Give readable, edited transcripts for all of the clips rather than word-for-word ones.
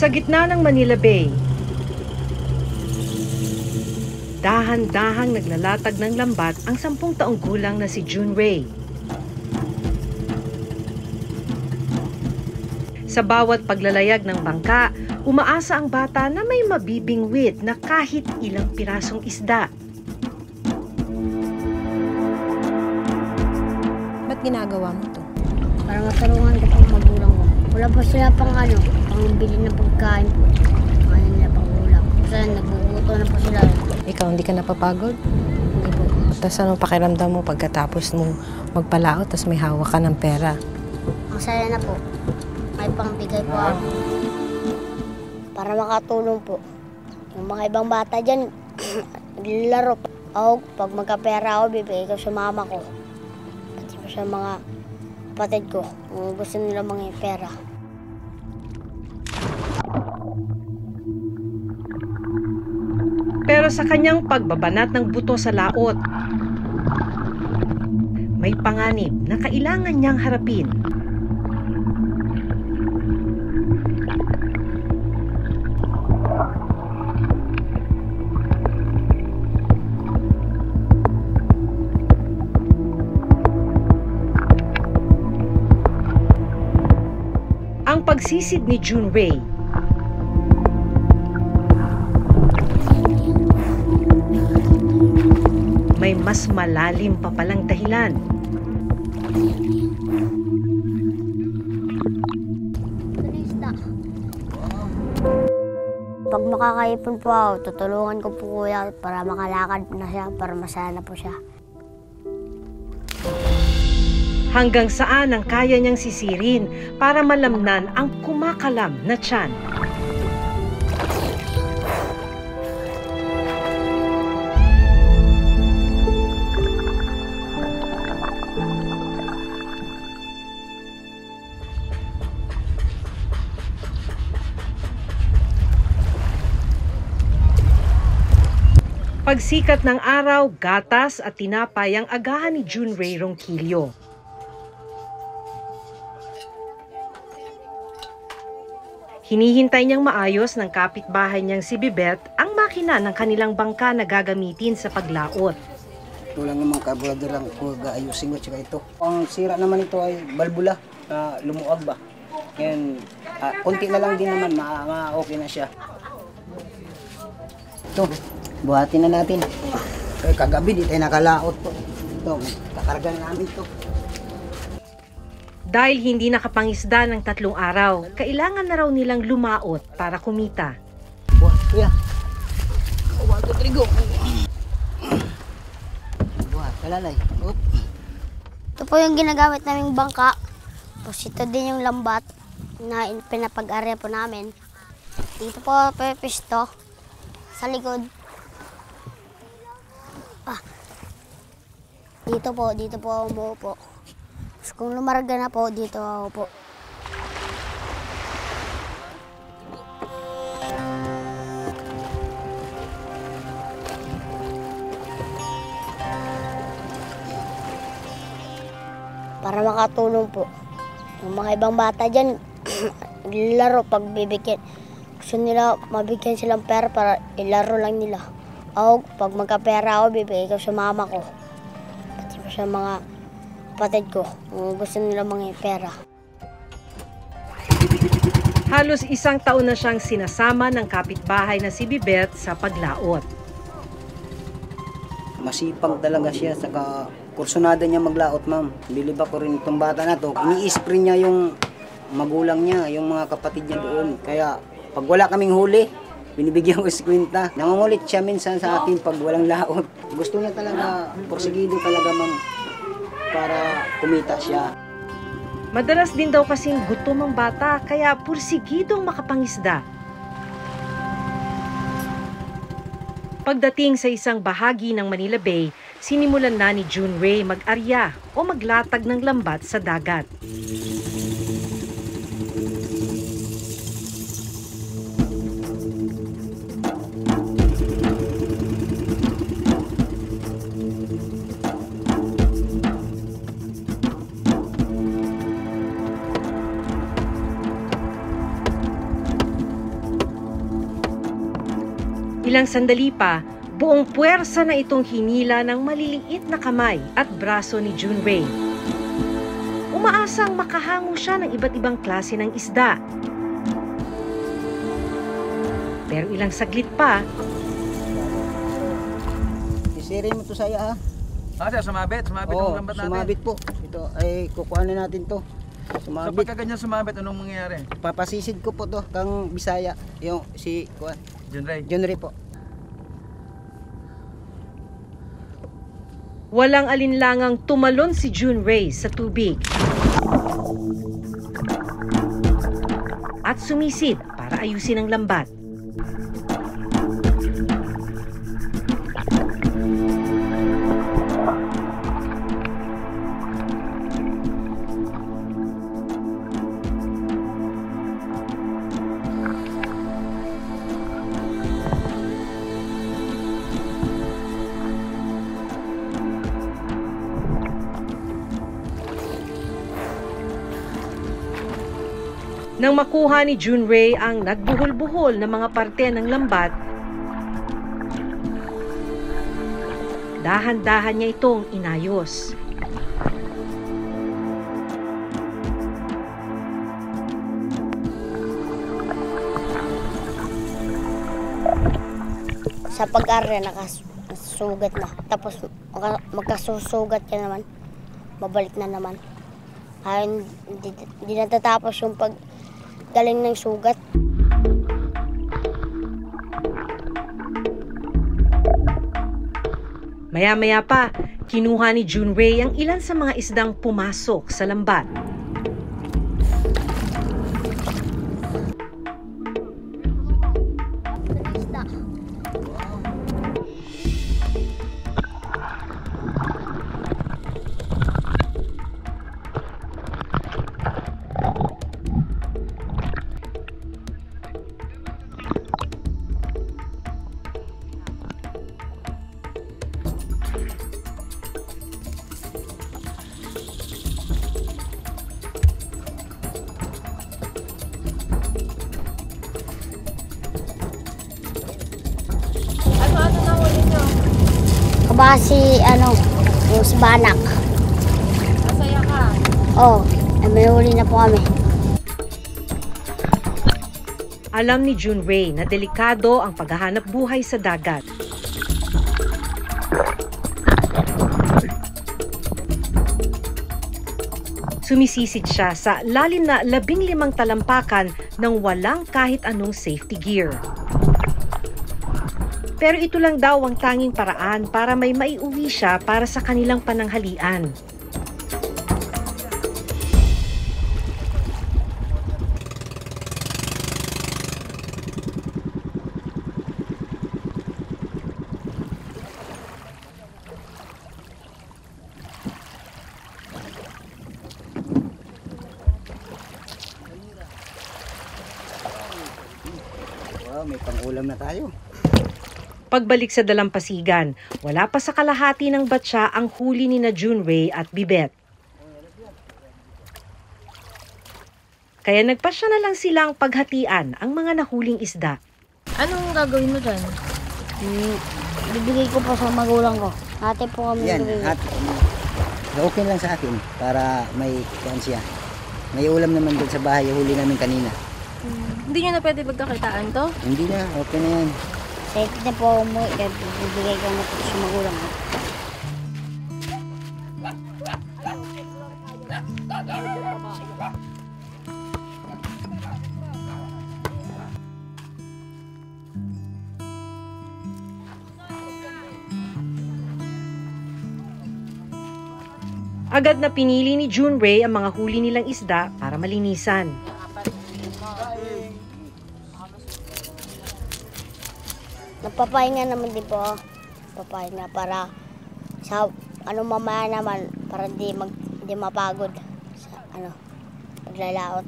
Sa gitna ng Manila Bay, dahan-dahang naglalatag ng lambat ang 10 taong gulang na si June Ray. Sa bawat paglalayag ng bangka, umaasa ang bata na may mabibingwit na kahit ilang pirasong isda. Ba't ginagawa mo to? Para matulungan ko pang magulang ko. Wala pa sila pang pangbili ng pagkain po. Ano nila pang ulam. Kasi nagbubuto na po sila. Ikaw, hindi ka napapagod? Hindi po. Tapos anong pakiramdam mo pagkatapos mo magpalaot tapos may hawak ka ng pera? Masaya na po. May pangbigay po ako. Para makatulong po. Yung mga ibang bata dyan, naglalaro. Ako, pag magkapera ako, bibigay ko sa mama ko. Pati po sa mga kapatid ko, kung gusto nila mga pera. Pero sa kanyang pagbabanat ng buto sa laot, may panganib na kailangan niyang harapin. Ang pagsisid ni June Ray. May mas malalim pa palang dahilan. Pag makakaipon po ako, tutulungan ko po kuya para makalakad na siya, para masaya na po siya. Hanggang saan ang kaya niyang sisirin para malamnan ang kumakalam na tiyan. Pagsikat ng araw, gatas at tinapay ang agahan ni June Ray Ronquillo. Hinihintay niyang maayos ng kapitbahay niyang si Bibet ang makina ng kanilang bangka na gagamitin sa paglaot. Ito lang naman kabulador lang ko gaayusin ko tsaka ito. Ang sira naman ito ay balbula na lumuag ba. Yan, konti na lang din naman, okay na siya. Ito, buhatin na natin. Kagabi di tayo nakalaot po. Ito, kakarga na namin ito. Dahil hindi nakapangisda ng 3 araw, kailangan na raw nilang lumaot para kumita. Buhat, kuya. Buhat ko trigo. Buhat, kalalay. Oop. Ito po yung ginagamit naming bangka. Tapos ito din yung lambat na pinapag-area po namin. Dito po pepisto sa likod. Dito po ako umuupo. Tapos kung lumarga na po, dito ako po. Para makatulong po. Yung mga ibang bata dyan, naglalaro pag bibigyan. Gusto nila mabigyan silang pera para ilaro lang nila. Ako, pag magkapera ako, bibigay ko sa mama ko. Pati po sa mga kapatid ko, kung gusto nila mga pera. Halos 1 taon na siyang sinasama ng kapitbahay na si Bibet sa paglaot. Masipag talaga siya, saka kursunada niya maglaot, ma'am. Bilib ako rin itong bata na to. Ini-spray niya yung magulang niya, yung mga kapatid niya doon. Kaya pag wala kaming huli, binibigyan ko si Quinta. Nangungulit siya minsan sa akin pag walang laot. Gusto niya talaga, porsigido talaga, ma'am, para kumita siya. Madalas din daw kasing gutom ang bata, kaya pursigidong makapangisda. Pagdating sa isang bahagi ng Manila Bay, sinimulan na ni June Ray mag-arya o maglatag ng lambat sa dagat. Ilang sandali pa, buong puwersa na itong hinila ng maliliit na kamay at braso ni Junrei. Umaasang makahango siya ng iba't ibang klase ng isda. Pero ilang saglit pa, Isirin mo to saya ha. Sir, sumabit Oo, yung lambat natin. sumabit po. Ito ay kukuha na natin to. So Sumabit. pagka ganyan sumabit, anong mangyayari? Papasisid ko po to kang Bisaya. Yung si kuan. Junrei. Junrei po. walang alinlangang tumalon si Junrei sa tubig. At sumisid para ayusin ang lambat. Nang makuha ni Junrei ang nagbuhol-buhol na mga parte ng lambat, dahan-dahan niya itong inayos. Sa pag-aaral, nakasugat na. Tapos magkasusugat ka naman, mabalik na naman. Ay, hindi natatapos yung paggaling ng sugat. Maya-maya pa, kinuha ni Junrei ang ilan sa mga isdang pumasok sa lambat. Kabasi, yung si Banak. Masaya ka. Oo, may huli na po kami. Alam ni Junrei na delikado ang paghahanap buhay sa dagat. Sumisisid siya sa lalim na 15 talampakan ng walang kahit anong safety gear. Pero ito lang daw ang tanging paraan para may maiuwi siya para sa kanilang pananghalian. Wow, may pang-ulam na tayo. Pagbalik sa dalampasigan, wala pa sa kalahati ng batya ang huli ni na Junrei at Bibet. Kaya nagpasya na lang silang paghatian ang mga nahuling isda. Anong gagawin mo dyan? Bibigay ko po sa magulang ko. Ate po kami Yan, bibigay. at okay lang sa akin para may kuan siya. May ulam naman doon sa bahay, huli namin kanina. Hindi nyo na pwede pagkakitaan to? Hindi na, okay na yan. Kahit na po umuwi, bibigay ko na po sa magulang ko. Agad na pinili ni Junrei ang mga huli nilang isda para malinisan. Nagpapahinga naman din po. Papahinga para sa mamaya naman para hindi mapagod sa paglalaot.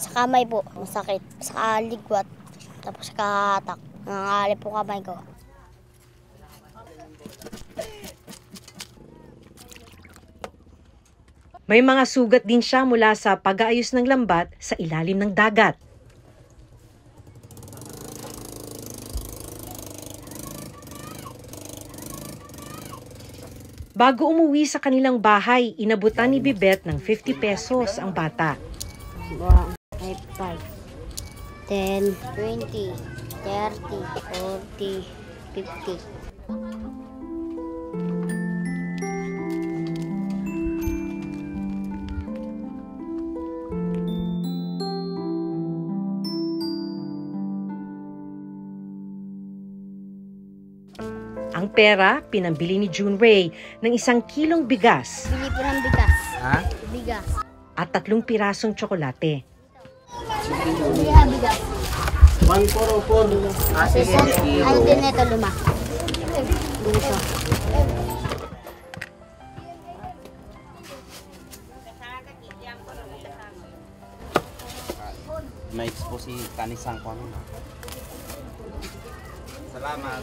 Sa kamay po, masakit. Sa ligwat, tapos sa kahatak. Nangangalip po kamay ko. May mga sugat din siya mula sa pag-aayos ng lambat sa ilalim ng dagat. Bago umuwi sa kanilang bahay, inabutan ni Bibet ng 50 pesos ang bata. 1, 5, 10, 20, 30, 40, 50. Ang pera, pinambili ni June Ray ng 1 kilong bigas Bili po ng bigas. Ha? Bigas. at 3 pirasong tsokolate. Bili ha bigas. 1,404. Ano din ito, luma? Dito. May expose si Kanisang ko ano na. Salamat.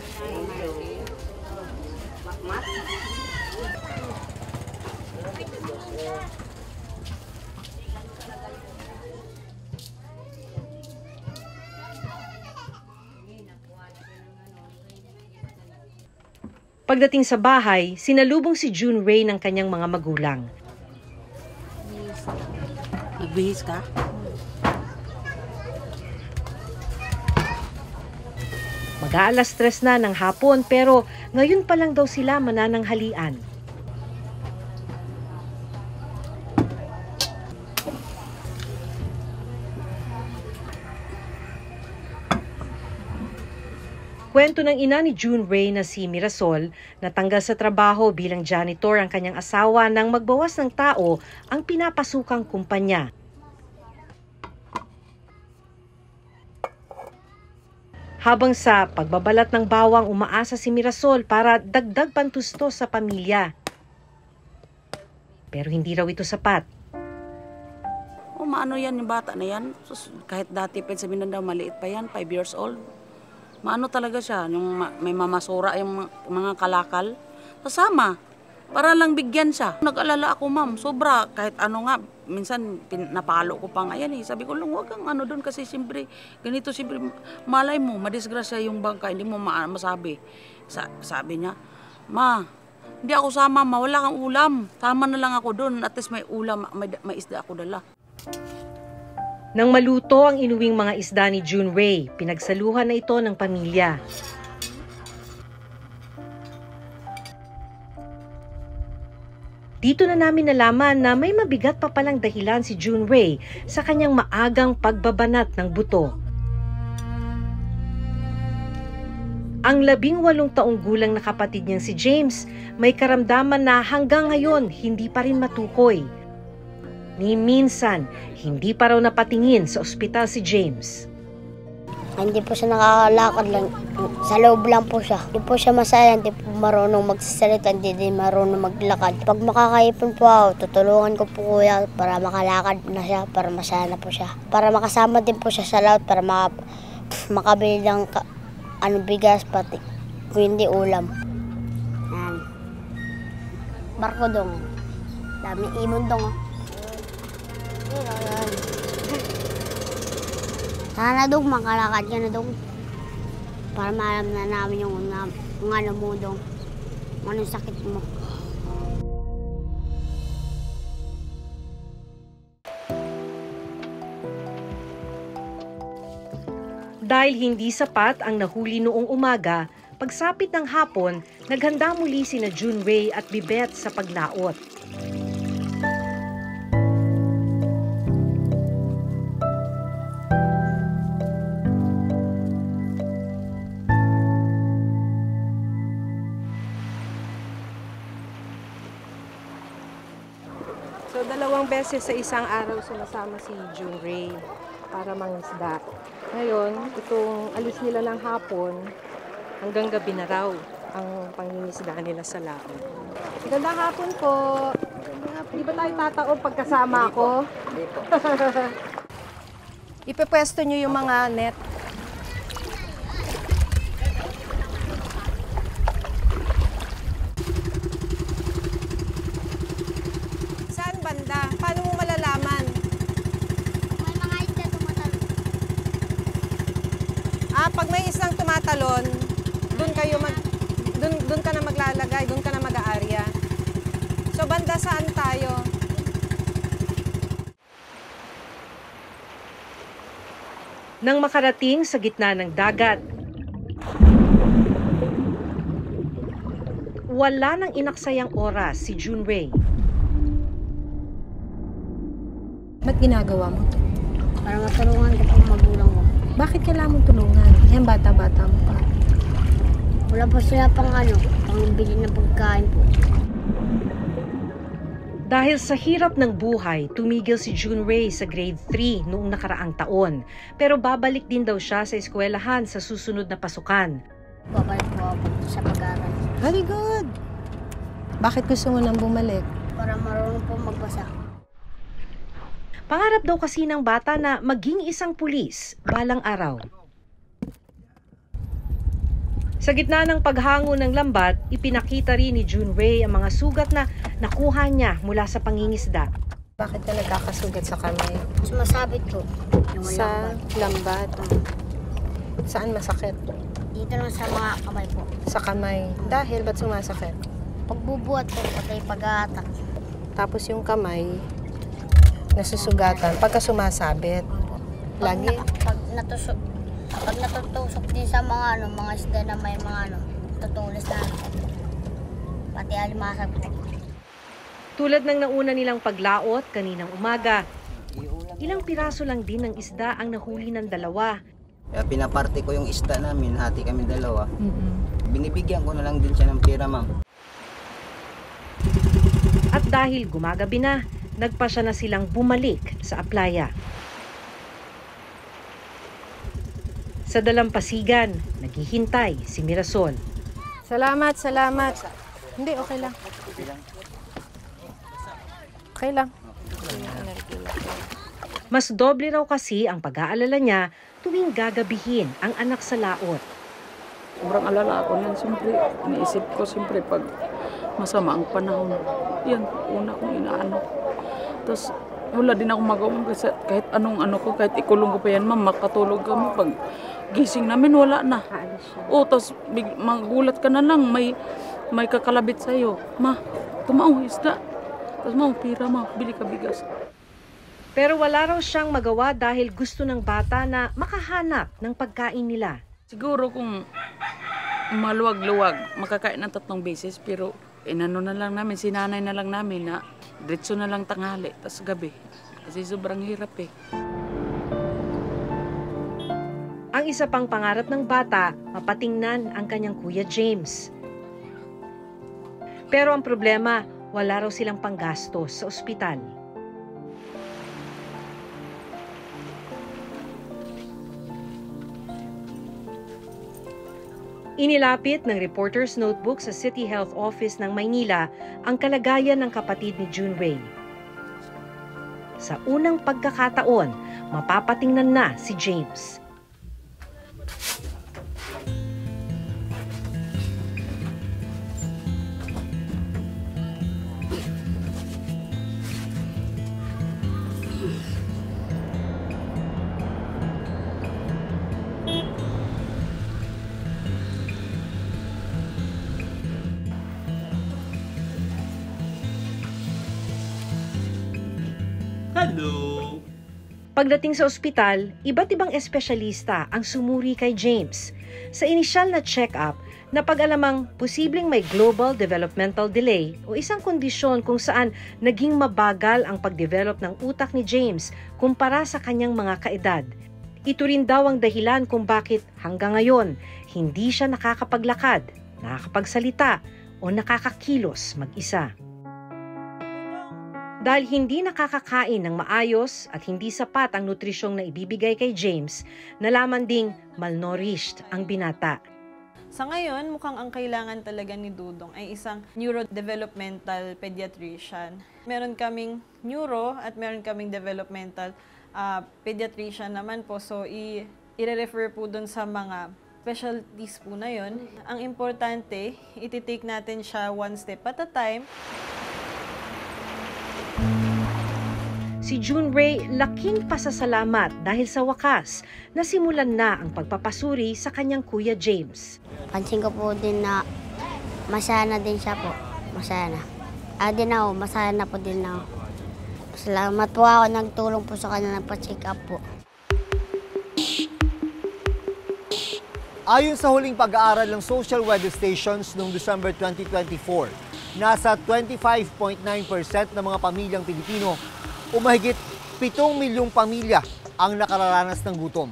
Pagdating sa bahay, sinalubong si June Ray ng kanyang mga magulang. Nagbihis ka? Mag-aalas 3 na ng hapon pero ngayon pa lang daw sila manananghalian. Kwento ng ina ni June Ray na si Mirasol, natanggal sa trabaho bilang janitor ang kanyang asawa nang magbawas ng tao ang pinapasukang kumpanya. Habang sa pagbabalat ng bawang umaasa si Mirasol para dagdag pantustos sa pamilya. Pero hindi raw ito sapat. O maano yan yung bata na yan? Sus, kahit dati pa sabihin na daw maliit pa yan, 5 years old. Maano talaga siya, yung may mamasura yung mga kalakal. Kasama, para lang bigyan siya. Nag-alala ako ma'am, sobra, kahit ano nga, minsan napalo ko pa nga yan eh. Sabi ko lang, huwag kang ano doon kasi siyempre, ganito siyempre, malay mo, madisgrasya yung bangka, hindi mo masabi. Sabi niya, ma, hindi ako sama, ma, wala kang ulam. Sama na lang ako doon, at least may ulam, may isda ako dala. Nang maluto ang inuwing mga isda ni June Ray, pinagsaluhan na ito ng pamilya. Dito na namin nalaman na may mabigat pa palang dahilan si June Ray sa kanyang maagang pagbabanat ng buto. Ang 18 taong gulang na kapatid niyang si James may karamdaman na hanggang ngayon hindi pa rin matukoy. Ni minsan, hindi pa raw napatingin sa ospital si James. Hindi po siya nakakalakad lang. Sa loob lang po siya. Hindi po siya masaya, hindi po marunong magsasalita, hindi din marunong maglakad. Pag makakaipon po ako, tutulungan ko po kuya para makalakad na siya, para masaya na po siya. Para makasama din po siya sa laot, para makabili ng bigas, pati kung hindi ulam. Barko dong. Dami imon dong. Sana dong makalakad ka na dong. Para maalam na namin yung ano mo dong. Anong sakit mo. Dahil hindi sapat ang nahuli noong umaga, pagsapit ng hapon, naghanda muli sina June Ray at Bibet sa paglaot. So, 2 beses sa isang araw sumasama si June Ray para mangisda. Ngayon, itong alis nila ng hapon, hanggang gabi na raw ang pangingisda nila sa laot. Magandang hapon po. Di ba tayo tataon pagkasama ako? Hindi po. Ipepwesto nyo yung mga net. Saan banda? maglalagay, doon ka na mag-aarya. So, banda saan tayo? Nang makarating sa gitna ng dagat, wala nang inaksayang oras si Junrei. Ba't ginagawa mo to? Para matulungan ko pang magulang ko. Bakit kailangan mong tulungan? Yan, bata-bata mo pa. Wala pa sila pang pangbili ng pagkain po. Dahil sa hirap ng buhay, tumigil si Junrei sa grade 3 noong nakaraang taon. Pero babalik din daw siya sa eskwelahan sa susunod na pasukan. Babalik po ako sa pag-aaral. Very good. Bakit gusto mo nang bumalik? Para marunong po magbasa. Pangarap daw kasi ng bata na maging isang pulis balang araw. Sa gitna ng paghango ng lambat, ipinakita rin ni Junrei ang mga sugat na nakuha niya mula sa pangingisda. Bakit ka nagkakasugat sa kamay? Sumasabit po. Yung Sa lambat. Saan masakit? Dito lang sa mga kamay po. Sa kamay. Dahil ba't sumasakit? Pagbubuhat po, pati pag-aatak. Tapos yung kamay, nasusugatan pagka sumasabit. Lagi? Pag natutusok din sa mga mga isda na may mga tutulis na pati alimasag po. Tulad ng nauna nilang paglaot kaninang umaga, ilang piraso lang din ng isda ang nahuli ng dalawa. Kaya pinaparte ko yung isda namin, hati kami dalawa. Binibigyan ko na lang din siya ng pera, ma'am. At dahil gumagabi na, nagpasya na silang bumalik sa aplaya. Sa dalampasigan, naghihintay si Mirasol. Salamat. Hindi, okay lang. Okay lang. Mas doble raw kasi ang pag-aalala niya tuwing gagabihin ang anak sa laot. Sobrang alala ako niyan. Siyempre, iniisip ko siyempre pag masama ang panahon. Yan, una kong inaano. Tapos, wala din ako magawa kasi kahit anong ko, kahit ikulong ko pa yan, ma'am, makatulog kami. Pag gising namin, wala na. O, tapos magulat ka na lang, may kakalabit sa'yo. Ma, tumao, isda. Tapos, ma, pira, ma, bili ka bigas. Pero wala raw siyang magawa dahil gusto ng bata na makahanap ng pagkain nila. Siguro kung maluwag-luwag, makakain ng 3 beses, pero inano na lang namin, sinanay na lang namin na diretso na lang tanghali, tas gabi. Kasi sobrang hirap eh. Ang isa pang pangarap ng bata, mapatingnan ang kanyang kuya James. Pero ang problema, wala raw silang panggastos sa ospital. Inilapit ng Reporter's Notebook sa City Health Office ng Maynila ang kalagayan ng kapatid ni Junrei. Sa unang pagkakataon, mapapatingnan na si James. Hello! Pagdating sa ospital, iba't ibang espesyalista ang sumuri kay James. Sa inisyal na check-up, napag-alamang posibleng may global developmental delay o isang kondisyon kung saan naging mabagal ang pagdevelop ng utak ni James kumpara sa kanyang mga kaedad. Ito rin daw ang dahilan kung bakit hanggang ngayon hindi siya nakakapaglakad, nakakapagsalita o nakakakilos mag-isa. Dahil hindi nakakakain ng maayos at hindi sapat ang nutrisyong na ibibigay kay James, nalaman ding malnourished ang binata. Sa ngayon, mukhang ang kailangan talaga ni Dudong ay isang neurodevelopmental pediatrician. Meron kaming neuro at meron kaming developmental pediatrician naman po. So, i-refer po dun sa mga specialties po na yun. Ang importante, iti-take natin siya one step at a time. Si Junrei laking pasasalamat dahil sa wakas nasimulan na ang pagpapasuri sa kanyang kuya James. Pansin ko po din na masaya na din siya po. Masaya na. Din ako, masaya na po din ako. Salamat po ako, nagtulong po sa kanya, nagpa-check up po. Ayon sa huling pag-aaral ng social weather stations noong December 2024, nasa 25.9% ng mga pamilyang Pilipino o mahigit 7 milyong pamilya ang nakararanas ng gutom.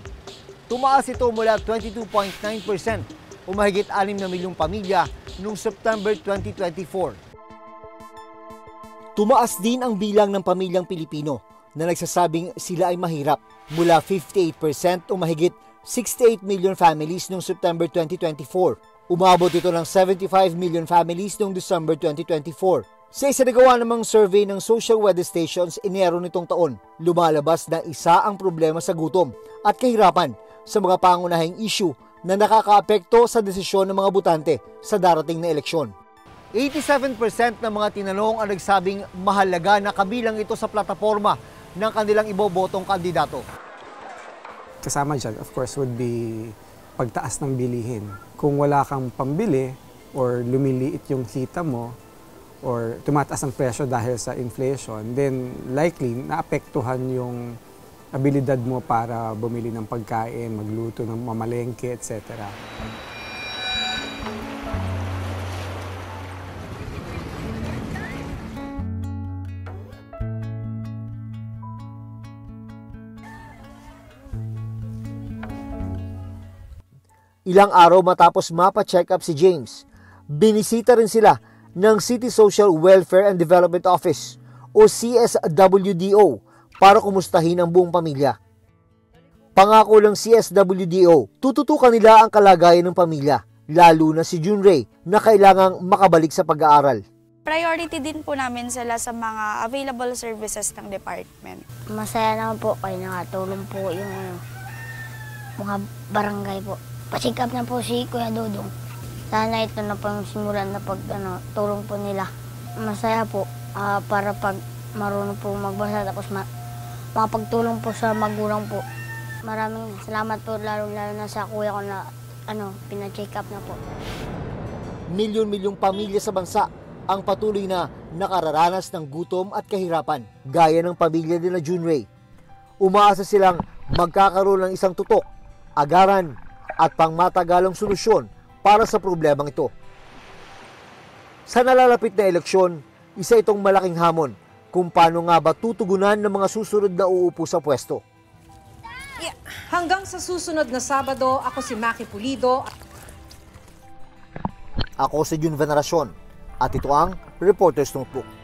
Tumaas ito mula 22.9% o mahigit 6 na milyong pamilya noong September 2024. Tumaas din ang bilang ng pamilyang Pilipino na nagsasabing sila ay mahirap mula 58% o mahigit 68 million families noong September 2024. Umabot ito ng 75 million families noong December 2024. Sa isinagawa namang survey ng social weather stations Enero nitong taon, lumalabas na isa ang problema sa gutom at kahirapan sa mga pangunahing issue na nakakaapekto sa desisyon ng mga botante sa darating na eleksyon. 87% ng mga tinanong ang nagsabing mahalaga na kabilang ito sa plataforma ng kanilang ibobotong kandidato. Kasama dyan, of course, would be pagtaas ng bilihin. Kung wala kang pambili or lumiliit yung kita mo or tumataas ang presyo dahil sa inflation, then likely naapektuhan yung abilidad mo para bumili ng pagkain, magluto ng mamalengke, etc. Ilang araw matapos mapa-check up si James, binisita rin sila ng City Social Welfare and Development Office o CSWDO para kumustahin ang buong pamilya. Pangako ng CSWDO, tututukan nila ang kalagayan ng pamilya, lalo na si Junray na kailangang makabalik sa pag-aaral. Priority din po namin sila sa mga available services ng department. Masaya naman po kayo, nakatulong po yung mga barangay po. Pa-check up na po si Kuya Dudong. Sana ito na po yung simulan na tulong po nila. Masaya po para pag marunong po magbasa tapos makapagtulong po sa magulang po. Maraming salamat po lalo na sa kuya ko na pina-check up na po. Milyon-milyong pamilya sa bansa ang patuloy na nakararanas ng gutom at kahirapan, gaya ng pamilya nila Junray. Umaasa silang magkakaroon ng isang tutok, agaran at pangmatagalang solusyon para sa problemang ito. Sa nalalapit na eleksyon, isa itong malaking hamon kung paano nga ba tutugunan ng mga susunod na uupo sa pwesto. Hanggang sa susunod na Sabado, ako si Maki Pulido. Ako si Jun Veneracion at ito ang Reporter's Notebook.